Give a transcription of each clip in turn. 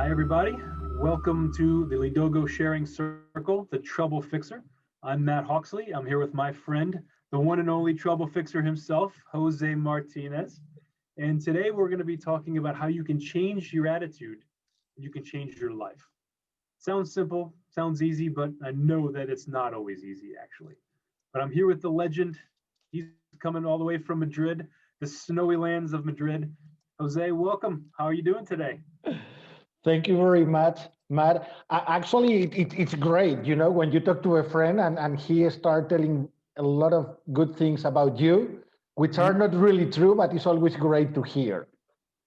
Hi, everybody. Welcome to the Lidogo Sharing Circle, the Trouble Fixer. I'm Matt Hawksley. I'm here with my friend, the one and only Trouble Fixer himself, Jose Martinez. And today we're going to be talking about how you can change your attitude and you can change your life. Sounds simple, sounds easy, but I know that it's not always easy, actually. But I'm here with the legend. He's coming all the way from Madrid, the snowy lands of Madrid. Jose, welcome. How are you doing today? Thank you very much, Matt. Actually, it's great, when you talk to a friend and he start telling a lot of good things about you, which are not really true, but it's always great to hear.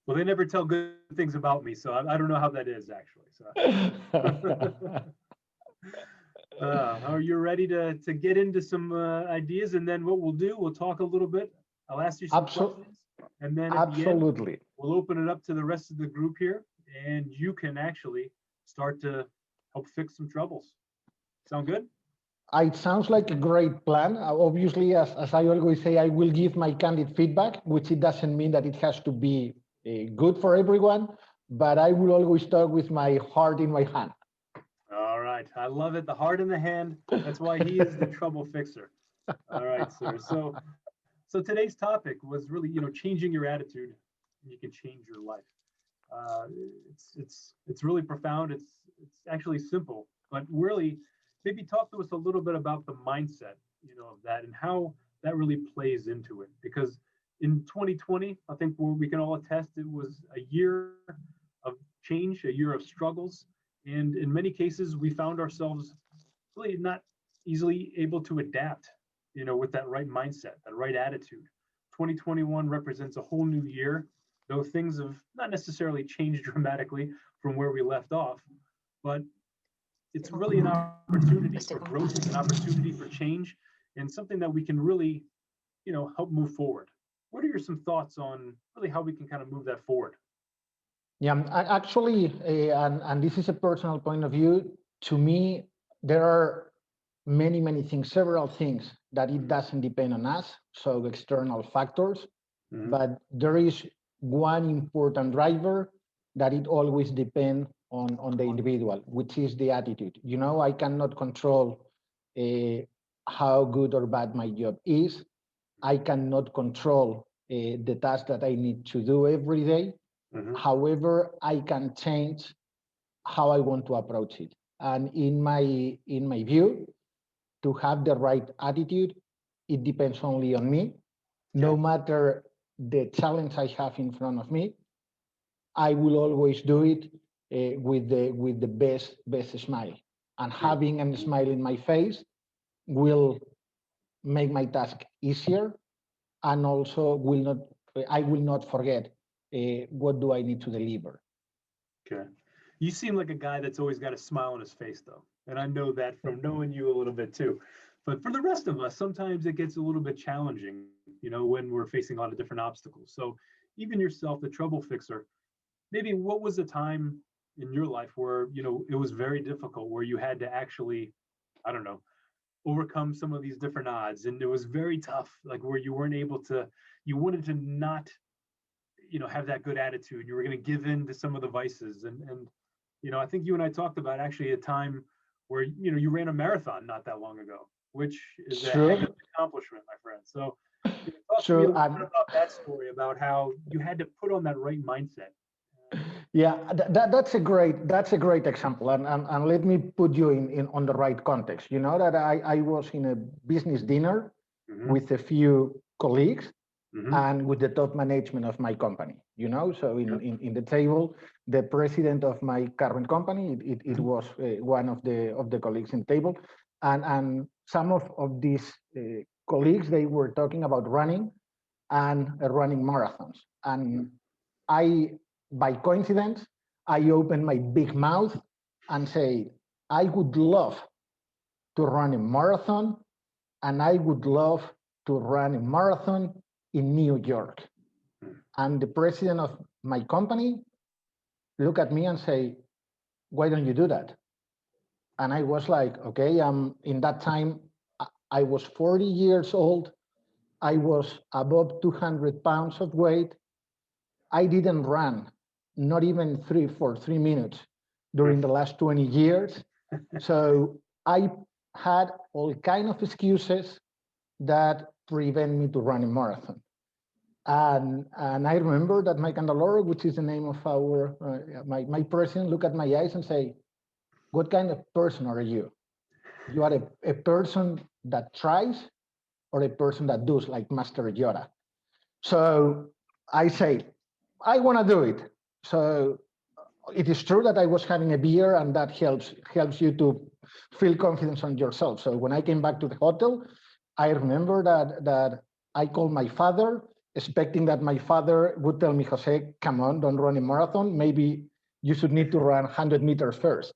Well, they never tell good things about me, so I don't know how that is actually. So, are you ready to get into some ideas? And then what we'll do, we'll talk a little bit. I'll ask you some questions, and then at the end, we'll open it up to the rest of the group here, and you can actually start to help fix some troubles. Sound good? It sounds like a great plan. Obviously, as I always say, I will give my candid feedback, which it doesn't mean that it has to be good for everyone, but I will always talk with my heart in my hand. All right. I love it. The heart in the hand. That's why he is the trouble fixer. All right, sir. So today's topic was really, changing your attitude, and you can change your life. Uh, it's really profound. It's actually simple, but really, maybe talk to us a little bit about the mindset, of that and how that really plays into it. Because in 2020, I think we can all attest it was a year of change, a year of struggles, and in many cases, we found ourselves really not easily able to adapt, with that right mindset, that right attitude. 2021 represents a whole new year, though things have not necessarily changed dramatically from where we left off, but it's really an opportunity for growth, it's an opportunity for change, and something that we can really, help move forward. What are your some thoughts on really how we can kind of move that forward? Yeah, actually, and this is a personal point of view. To me, there are many things, several things that it doesn't depend on us, so external factors, but there is one important driver that it always depends on the individual, which is the attitude. I cannot control how good or bad my job is. I cannot control the task that I need to do every day. However, I can change how I want to approach it. And in my view, to have the right attitude, it depends only on me. No matter the challenge I have in front of me, I will always do it with the best smile. And having a smile in my face will make my task easier, and also I will not forget what do I need to deliver. Okay. You seem like a guy that's always got a smile on his face, though. And I know that from knowing you a little bit too. But for the rest of us, sometimes it gets a little bit challenging, when we're facing a lot of different obstacles. So even yourself, the trouble fixer, maybe what was the time in your life where, it was very difficult, where you had to actually, I don't know, overcome some of these different odds, and it was very tough, like where you weren't able to, you wanted to not, have that good attitude, you were going to give in to some of the vices, and I think you and I talked about actually a time where you ran a marathon not that long ago, which is a heck of an accomplishment, my friend. So talk to me a little bit about that story, about how you had to put on that right mindset. Yeah, that's a great example, and let me put you in on the right context. You know that I was in a business dinner with a few colleagues and with the top management of my company. So in the table, the president of my current company, it was one of the colleagues in the table, and some of these colleagues, they were talking about running and running marathons, and I, by coincidence, I opened my big mouth and say, I would love to run a marathon, and I would love to run a marathon in New York. And the president of my company look at me and say, why don't you do that? And I was like, okay, in that time, I was 40 years old. I was above 200 pounds of weight. I didn't run not even for 3 minutes during the last 20 years. So I had all kind of excuses that prevent me to run a marathon. And I remember that my Candeloro, which is the name of our my president, look at my eyes and say, "What kind of person are you? You are a person that tries, or a person that does, like Master Yoda." So I say, I want to do it. So it is true that I was having a beer, and that helps you to feel confidence on yourself. So when I came back to the hotel, I remember that I called my father, expecting that my father would tell me, "Jose, come on, don't run a marathon. Maybe you should need to run 100 meters first."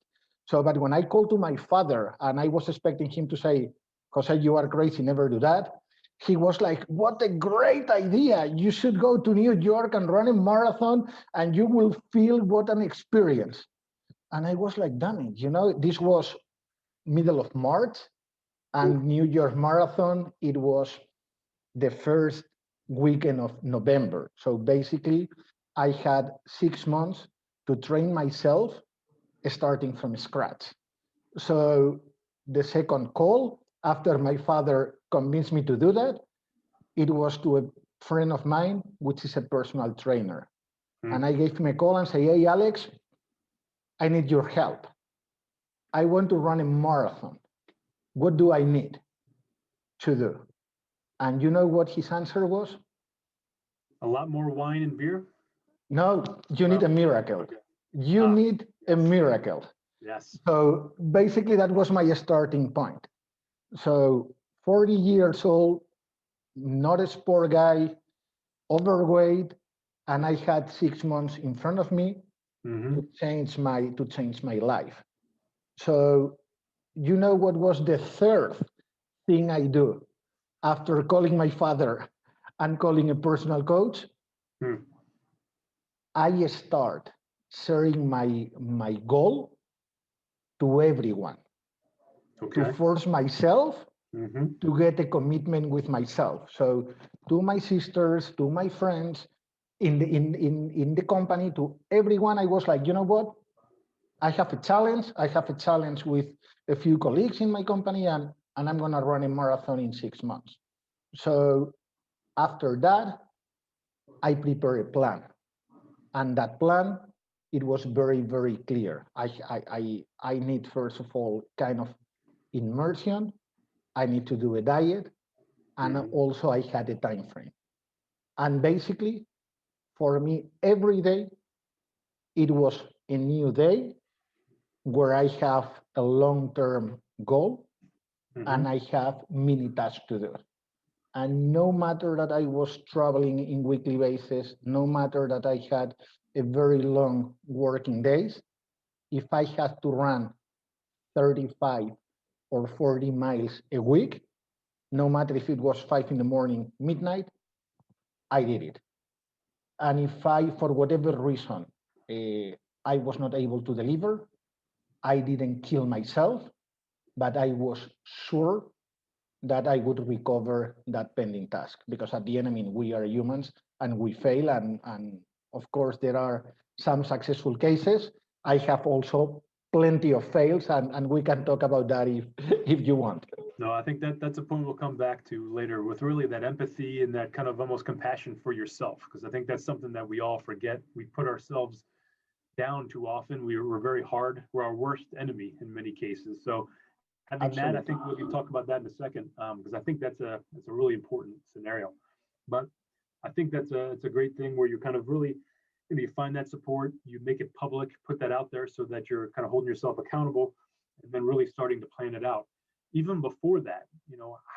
So, but when I called to my father, and I was expecting him to say, "Jose, you are crazy, never do that," he was like, "What a great idea. You should go to New York and run a marathon, and you will feel what an experience." And I was like, damn it, this was middle of March, and New York Marathon, it was the first weekend of November. So basically, I had 6 months to train myself starting from scratch. So the second call, after my father convinced me to do that, it was to a friend of mine, which is a personal trainer. And I gave him a call and say, "Hey, Alex, I need your help. I want to run a marathon. What do I need to do?" And you know what his answer was? A lot more wine and beer? "No, you need a miracle. Okay. You need a miracle." Yes. So basically, that was my starting point. So 40 years old, not a sport guy, overweight, and I had 6 months in front of me to change my life. So you know what was the third thing I do after calling my father and calling a personal coach? I start sharing my goal to everyone, to force myself to get a commitment with myself. So to my sisters, to my friends, in the company, to everyone, I was like, you know what? I have a challenge. I have a challenge with a few colleagues in my company, and I'm gonna run a marathon in 6 months. So after that, I prepare a plan. And that plan, it was very, very clear. I need, first of all, kind of immersion. I need to do a diet, and also I had a time frame. And basically, for me, every day it was a new day where I have a long-term goal and I have mini tasks to do. And no matter that I was traveling in weekly basis, no matter that I had a very long working days, if I had to run 35 or 40 miles a week, no matter if it was 5 in the morning, midnight, I did it. And if I, for whatever reason, I was not able to deliver, I didn't kill myself, but I was sure that I would recover that pending task. Because at the end, I mean, we are humans and we fail. And of course, there are some successful cases. I have also plenty of fails, and we can talk about that if you want. No, I think that's a point we'll come back to later with really that empathy and that kind of almost compassion for yourself, because I think that's something that we all forget. We put ourselves down too often. We're very hard. We're our worst enemy in many cases. So having that, I think we can talk about that in a second, because I think that's a really important scenario. But I think it's a great thing where you kind of really, you find that support, you make it public, put that out there so that you're kind of holding yourself accountable, and then really starting to plan it out. Even before that,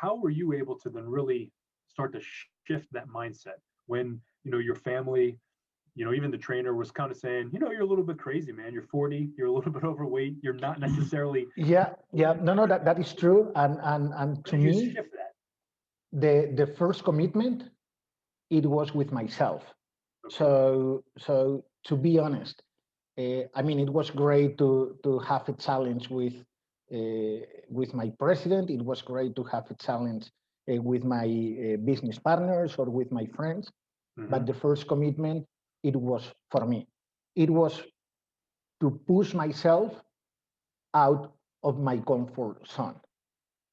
how were you able to then really start to shift that mindset when, your family, even the trainer was kind of saying, you're a little bit crazy, man. You're 40, you're a little bit overweight. You're not necessarily. Yeah. No, that is true. And to me, shift that? The first commitment, it was with myself. Okay. So to be honest, I mean, it was great to have a challenge with my president. It was great to have a challenge with my business partners or with my friends. But the first commitment, it was for me. it was to push myself out of my comfort zone.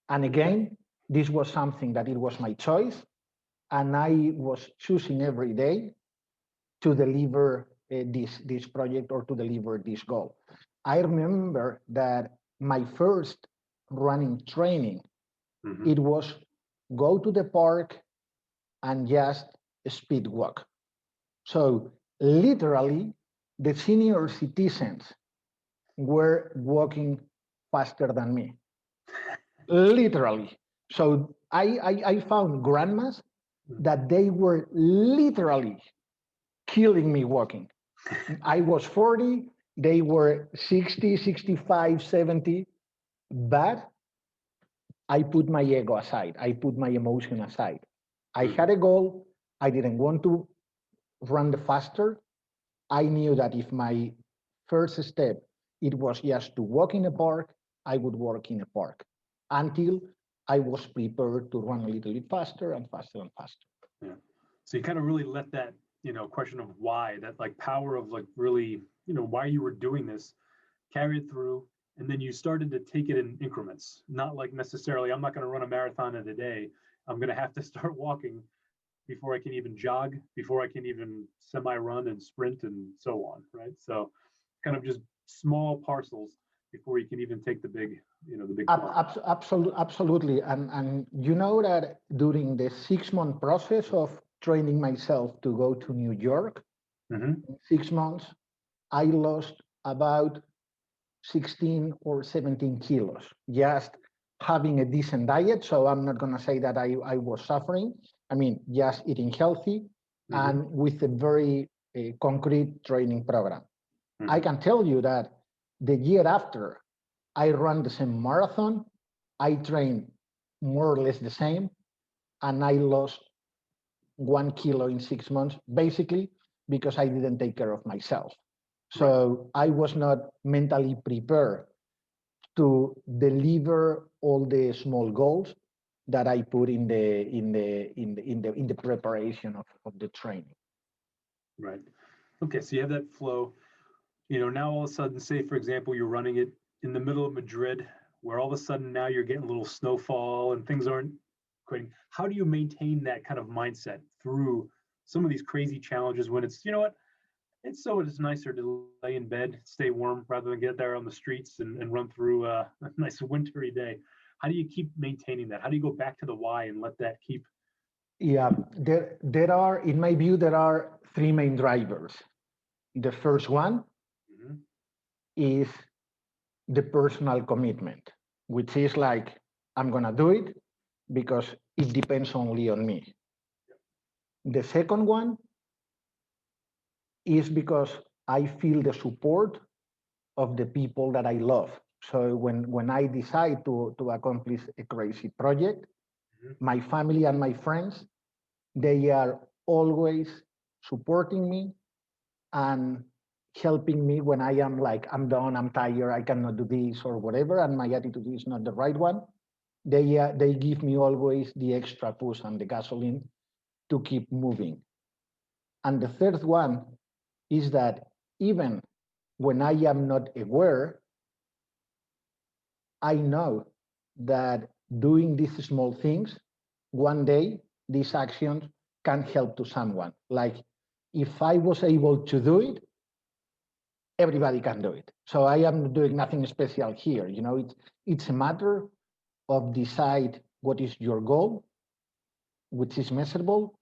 And again, this was something that it was my choice, and I was choosing every day to deliver this project or to deliver this goal. I remember that my first running training, Mm-hmm. it was go to the park and just speed walk. So literally, the senior citizens were walking faster than me, literally. So I found grandmas that they were literally killing me walking. I was 40, they were 60, 65, 70, but I put my ego aside. I put my emotion aside. I Mm-hmm. had a goal. I didn't want to run the faster. I knew that if my first step it was just to walk in a park, I would walk in a park until I was prepared to run a little bit faster and faster and faster. Yeah. So you kind of really let that, question of why, that like power of like really, why you were doing this, carry it through. And then you started to take it in increments, not like necessarily, I'm not going to run a marathon in a day. I'm going to have to start walking before I can even jog, before I can even semi run and sprint and so on. Right. So kind of just small parcels before you can even take the big, the big climb. Absolutely. And you know that during the 6 month process of training myself to go to New York, Mm-hmm. 6 months, I lost about 16 or 17 kilos, just having a decent diet. So I'm not going to say that I was suffering. I mean, just eating healthy Mm-hmm. and with a very concrete training program. Mm-hmm. I can tell you that the year after I ran the same marathon, I trained more or less the same, and I lost 1 kilo in 6 months, basically because I didn't take care of myself. Right. So I was not mentally prepared to deliver all the small goals that I put in the preparation of the training. Right. Okay. So you have that flow. Now all of a sudden, say for example, you're running it in the middle of Madrid, where all of a sudden now you're getting a little snowfall and things aren't quite. How do you maintain that kind of mindset through some of these crazy challenges when it's, it's nicer to lay in bed, stay warm rather than get there on the streets and run through a nice wintry day. How do you keep maintaining that? How do you go back to the why and let that keep? Yeah, there are, in my view, there are three main drivers. The first one Mhm. is the personal commitment, which is like, I'm going to do it because it depends only on me. The second one is because I feel the support of the people that I love. So when I decide to accomplish a crazy project, Mhm. my family and my friends, they are always supporting me and helping me when I am like, I'm done, I'm tired, I cannot do this or whatever, and my attitude is not the right one. They give me always the extra push and the gasoline to keep moving. And the third one is that even when I am not aware, I know that doing these small things, one day these actions can help to someone. Like if I was able to do it, everybody can do it. So I am doing nothing special here. It's a matter of decide what is your goal, which is measurable,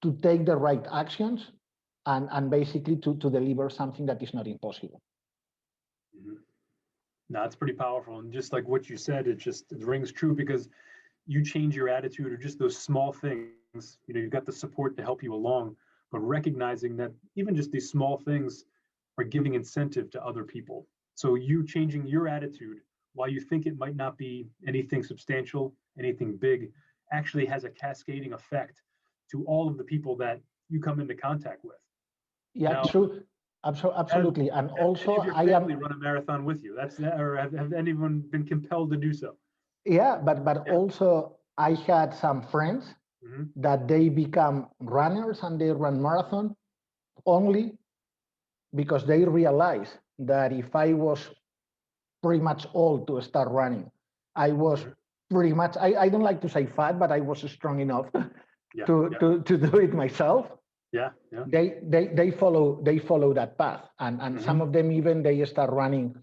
to take the right actions and basically to deliver something that is not impossible. Mhm. No, it's pretty powerful. And just like what you said, it rings true because you change your attitude or just those small things. You've got the support to help you along, but recognizing that even just these small things are giving incentive to other people. So you changing your attitude while you think it might not be anything substantial, anything big, actually has a cascading effect to all of the people that you come into contact with. Yeah, Now, true. have, Absolutely. And have any also, of your I family am, run a marathon with you? Or have anyone been compelled to do so? yeah, but Yeah. also, I had some friends Hmm. that they become runners and they run marathon only because they realized that if I was pretty much old to start running, I was pretty much, I don't like to say fat, but I was strong enough Yeah. to do it myself. Yeah. Yeah. They follow that path, and some Mhm. of them even they start running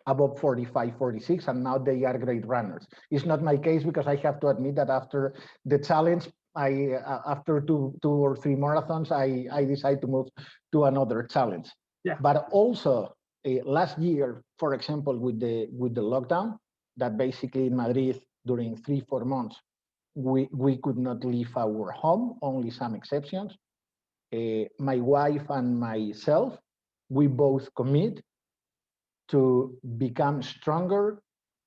above 45, 46, and now they are great runners. It's not my case, because I have to admit that after the challenge, after two or three marathons, I decided to move to another challenge. Yeah. But also last year, for example, with the lockdown, that basically in Madrid during 3-4 months we could not leave our home, only some exceptions. My wife and myself, we both commit to become stronger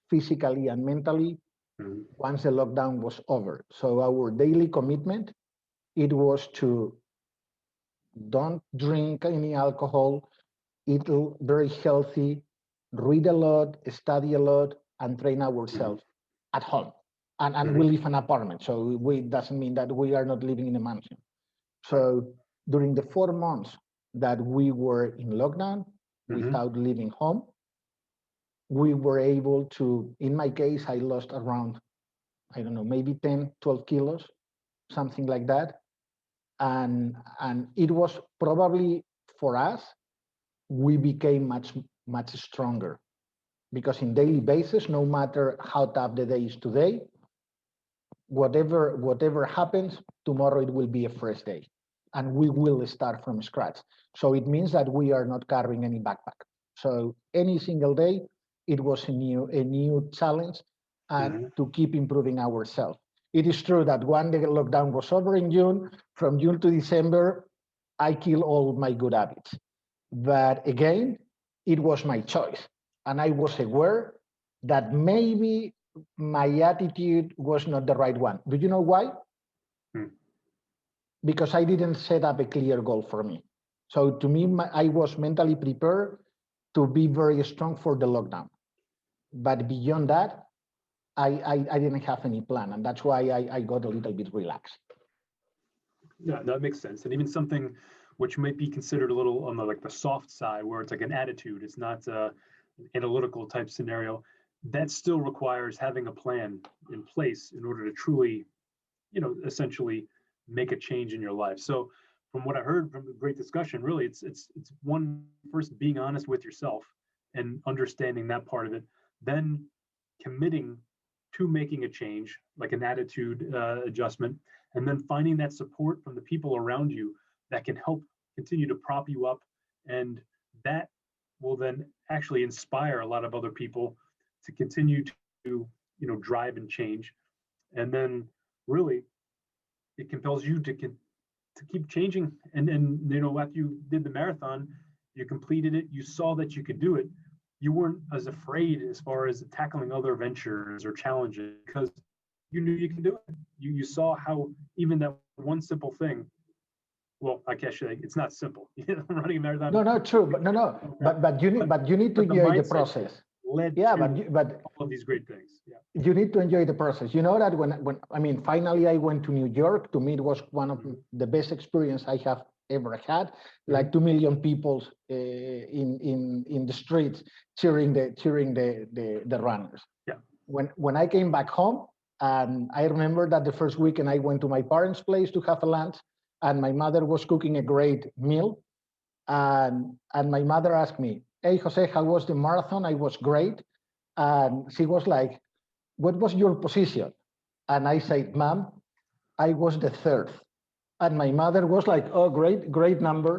physically and mentally Mhm. once the lockdown was over. So our daily commitment, it was to don't drink any alcohol, eat very healthy, read a lot, study a lot, and train Mhm. ourselves at home. And we Mhm. live in an apartment, so it doesn't mean that we are not living in a mansion. Right. So during the 4 months that we were in lockdown Mhm. without leaving home, we were able to, in my case, I lost around, I don't know, maybe 10, 12 kilos, something like that. And it was probably for us, we became much stronger, because in daily basis, no matter how tough the day is today, whatever happens tomorrow, it will be a fresh day, and we will start from scratch. So it means that we are not carrying any backpack. So any single day, it was a new challenge, and Mhm. to keep improving ourselves. It is true that when the lockdown was over in June, from June to December, I killed all my good habits. But again, it was my choice. And I was aware that maybe my attitude was not the right one. Do you know why? Mm. Because I didn't set up a clear goal for me. So to me, I was mentally prepared to be very strong for the lockdown. But beyond that, I didn't have any plan. And that's why I got a little bit relaxed. Yeah, that makes sense. And even something which might be considered a little on the like the soft side, where it's like an attitude, it's not analytical type scenario, that still requires having a plan in place in order to truly, essentially make a change in your life. So from what I heard from the great discussion, really it's one, first being honest with yourself and understanding that part of it, then committing to making a change, like an attitude adjustment, and then finding that support from the people around you that can help continue to prop you up, and that will then actually inspire a lot of other people to continue to drive and change. And then really it compels you to keep changing. And after you did the marathon, you completed it, you saw that you could do it, you weren't as afraid as far as tackling other ventures or challenges, because you knew you can do it. You saw how even that one simple thing, well, I guess it's not simple. Running a marathon, No, no, true, but no. But you need to but the enjoy the mindset process. led Yeah, to but all of these great things. Yeah. you need to enjoy the process. You know that when I mean, finally I went to New York. To me, it was one of Mhm. the best experience I have ever had. Like Mhm. 2 million people in the streets cheering the runners. Yeah. When I came back home, and I remember that the first weekend I went to my parents' place to have a lunch, and my mother was cooking a great meal, and my mother asked me, "Hey, Jose, how was the marathon?" I was great, and she was like, "What was your position?" And I said, "Mom, I was the third." And my mother was like, "Oh, great, great number."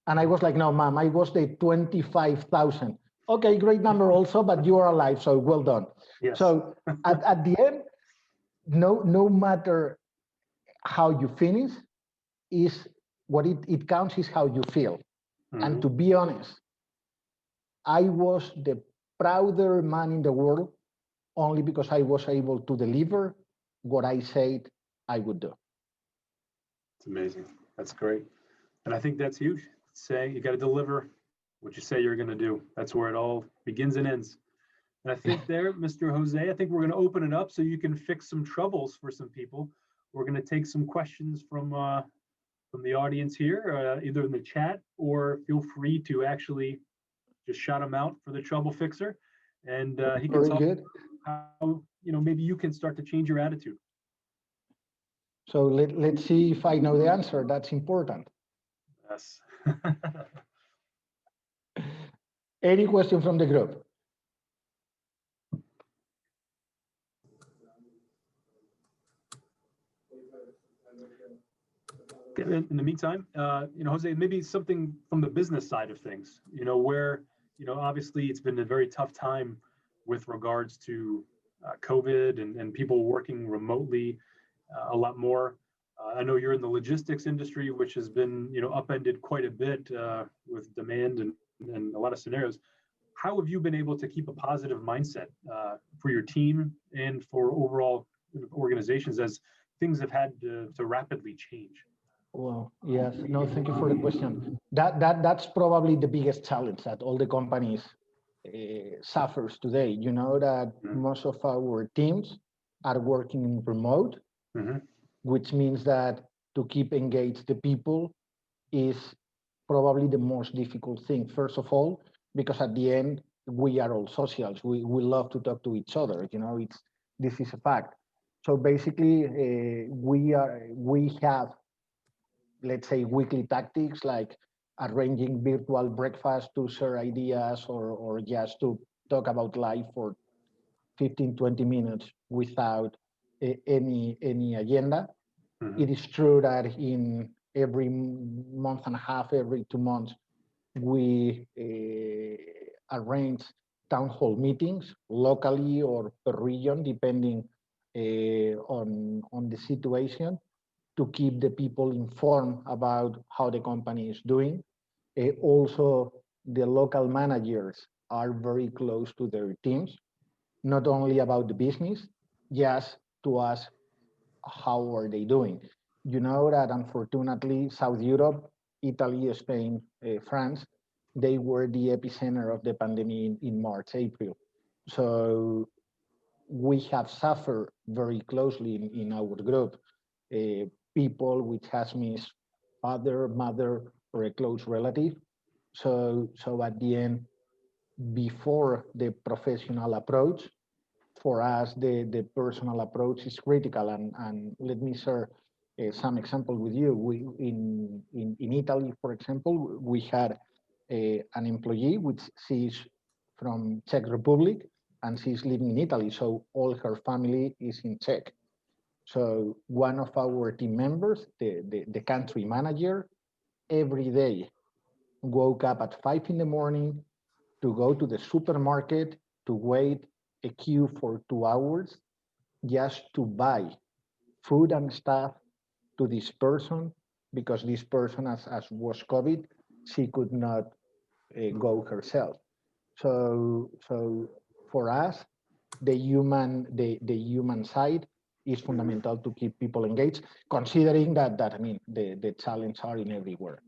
And I was like, "No, Mom, I was the 25,000." Okay, great number also, but you are alive, so well done. Yes. So at the end, no matter how you finish, is what it counts is how you feel. And Mhm. to be honest, I was the prouder man in the world only because I was able to deliver what I said I would do. It's amazing. That's great. And I think that's huge. Say you got to deliver what you say you're going to do. That's where it all begins and ends. And I think there, Mr. Jose, I think we're going to open it up so you can fix some troubles for some people. We're going to take some questions from from the audience here, either in the chat or feel free to actually just shout him out for the trouble fixer, and he can Very talk good. how maybe you can start to change your attitude. So let's see if I know the answer. That's important. Yes. Any question from the group? In the meantime, Jose, maybe something from the business side of things, where, obviously it's been a very tough time with regards to COVID and people working remotely a lot more. I know you're in the logistics industry, which has been, upended quite a bit with demand and a lot of scenarios. How have you been able to keep a positive mindset for your team and for overall organizations as things have had to rapidly change? Well, yes. No, thank you for the question. That's probably the biggest challenge that all the companies suffers today. You know that most of our teams are working remote, which means that to keep engaged the people is probably the most difficult thing. First of all, because at the end we are all socials. We love to talk to each other. This is a fact. So basically, we have, let's say, weekly tactics like arranging virtual breakfast to share ideas or just to talk about life for 15, 20 minutes without any agenda. It is true that in every month and a half, every 2 months, we arrange town hall meetings locally or per region, depending on the situation, to keep the people informed about how the company is doing. Also, the local managers are very close to their teams, not only about the business, just to ask how are they doing. You know that unfortunately, South Europe, Italy, Spain, France, they were the epicenter of the pandemic in March, April. So we have suffered very closely in our group. People which has missed father, mother, or a close relative. So at the end, before the professional approach, for us, the personal approach is critical. And let me share some example with you. We in Italy, for example, we had an employee which she's from Czech Republic and she's living in Italy. So all her family is in Czech. So one of our team members, the country manager, every day woke up at 5 in the morning to go to the supermarket to wait a queue for 2 hours just to buy food and stuff to this person because this person, as was COVID, she could not go herself. So for us, the human side is fundamental to keep people engaged, considering that I mean the challenges are in everywhere.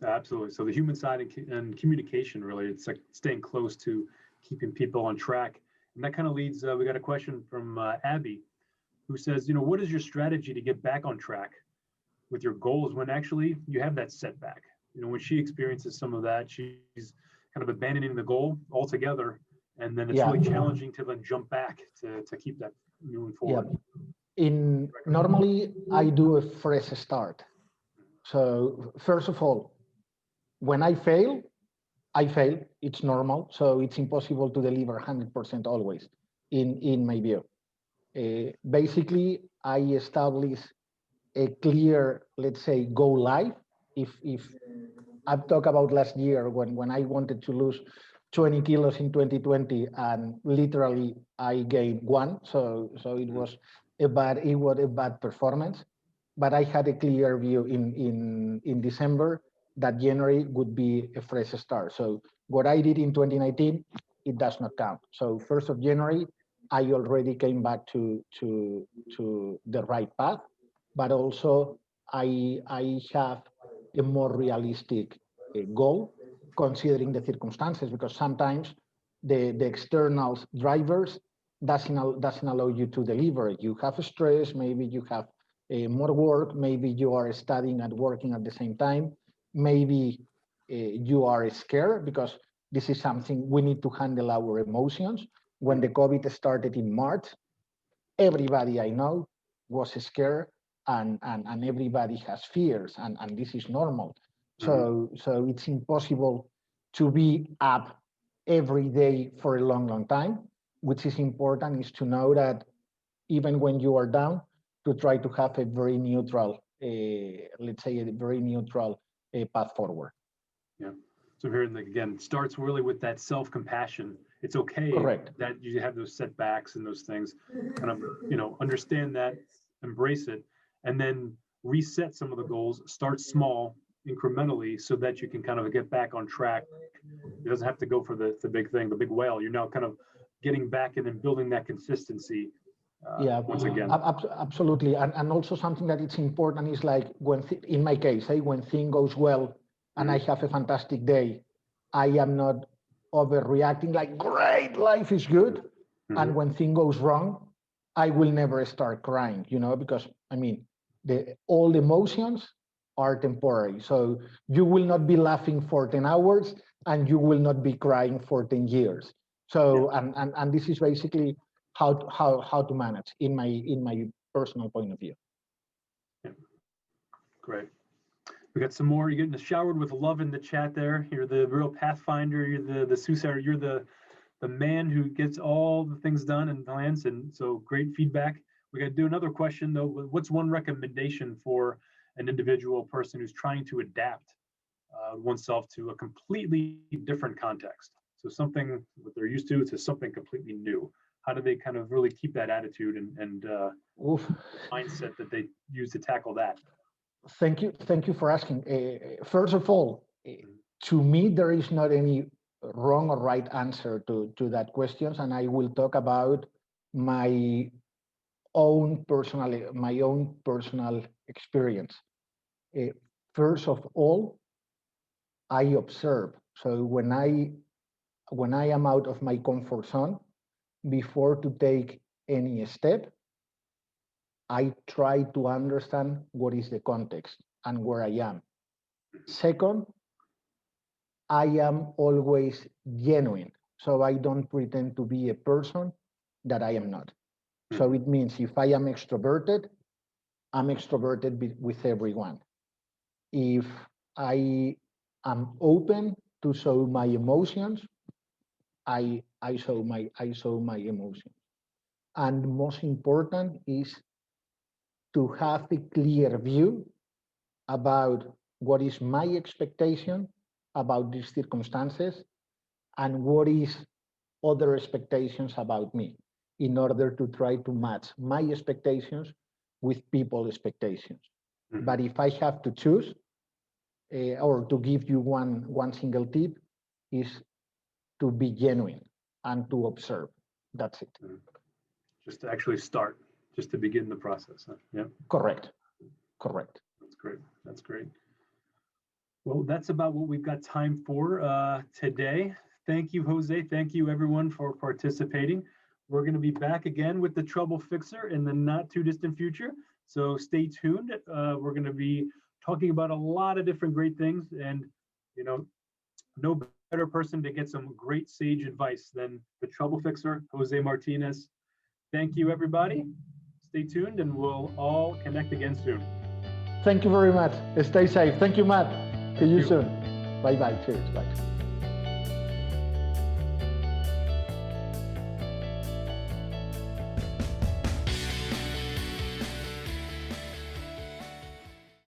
Absolutely. So the human side and communication, really, it's like staying close to keeping people on track. And that kind of leads, we got a question from Abby, who says, what is your strategy to get back on track with your goals when actually you have that setback? When she experiences some of that, she's kind of abandoning the goal altogether. And then it's really challenging to then jump back to keep that moving forward. Normally I do a fresh start. So first of all, when I fail, it's normal. So it's impossible to deliver 100% always in my view. Basically, I establish a clear, let's say, go live. If I've talked about last year when I wanted to lose 20 kilos in 2020 and literally I gained 1. So it was a bad performance. But I had a clear view in December that January would be a fresh start. So what I did in 2019, it does not count. So 1st of January, I already came back to the right path, but also I have a more realistic goal considering the circumstances, because sometimes the external drivers doesn't allow you to deliver. You have stress, maybe you have more work, maybe you are studying and working at the same time, maybe you are scared because this is something we need to handle our emotions. When the COVID started in March, everybody I know was scared, and everybody has fears, and this is normal. So it's impossible to be up every day for a long time. Which is important is to know that even when you are down, to try to have a very neutral, let's say a very neutral path forward. Yeah. So here, again, it starts really with that self-compassion. It's okay Correct. that you have those setbacks and those things, kind of, understand that, embrace it, and then reset some of the goals, start small, incrementally, so that you can kind of get back on track. It doesn't have to go for the big thing, the big whale. You're now kind of getting back and then building that consistency once again. Absolutely. And also something that it's important is like in my case, when thing goes well and I have a fantastic day, I am not overreacting like, great, life is good. And when thing goes wrong, I will never start crying, because I mean, all the emotions are temporary. So you will not be laughing for 10 hours and you will not be crying for 10 years. So, and this is basically how to manage in my personal point of view. Yeah. Great. We got some more. You're getting showered with love in the chat there. You're the real pathfinder. You're the soothsayer. You're the man who gets all the things done and plans. And so great feedback. We got to do another question though. What's one recommendation for an individual person who's trying to adapt oneself to a completely different context? So something that they're used to something completely new. How do they kind of really keep that attitude and mindset that they use to tackle that? Thank you for asking. First of all, to me, there is not any wrong or right answer to that question, and I will talk about my own personal experience. First of all, I observe. So when I am out of my comfort zone, before to take any step, I try to understand what is the context and where I am. Second, I am always genuine. So I don't pretend to be a person that I am not. So it means if I am extroverted, I'm extroverted with everyone. If I am open to show my emotions, I show my emotions. And most important is to have a clear view about what is my expectation about these circumstances and what is other expectations about me, in order to try to match my expectations with people's expectations. But if I have to choose, or to give you one single tip, is to be genuine and to observe. That's it. Just to actually start, just to begin the process. Huh? Yeah. Correct. That's great. Well, that's about what we've got time for today. Thank you, Jose. Thank you, everyone, for participating. We're going to be back again with the Trouble Fixer in the not too distant future. So stay tuned. We're going to be talking about a lot of different great things, and no better person to get some great sage advice than the Trouble Fixer, Jose Martinez. Thank you, everybody. Stay tuned, and we'll all connect again soon. Thank you very much. Stay safe. Thank you, Matt. See you soon. Bye-bye. Cheers. Bye.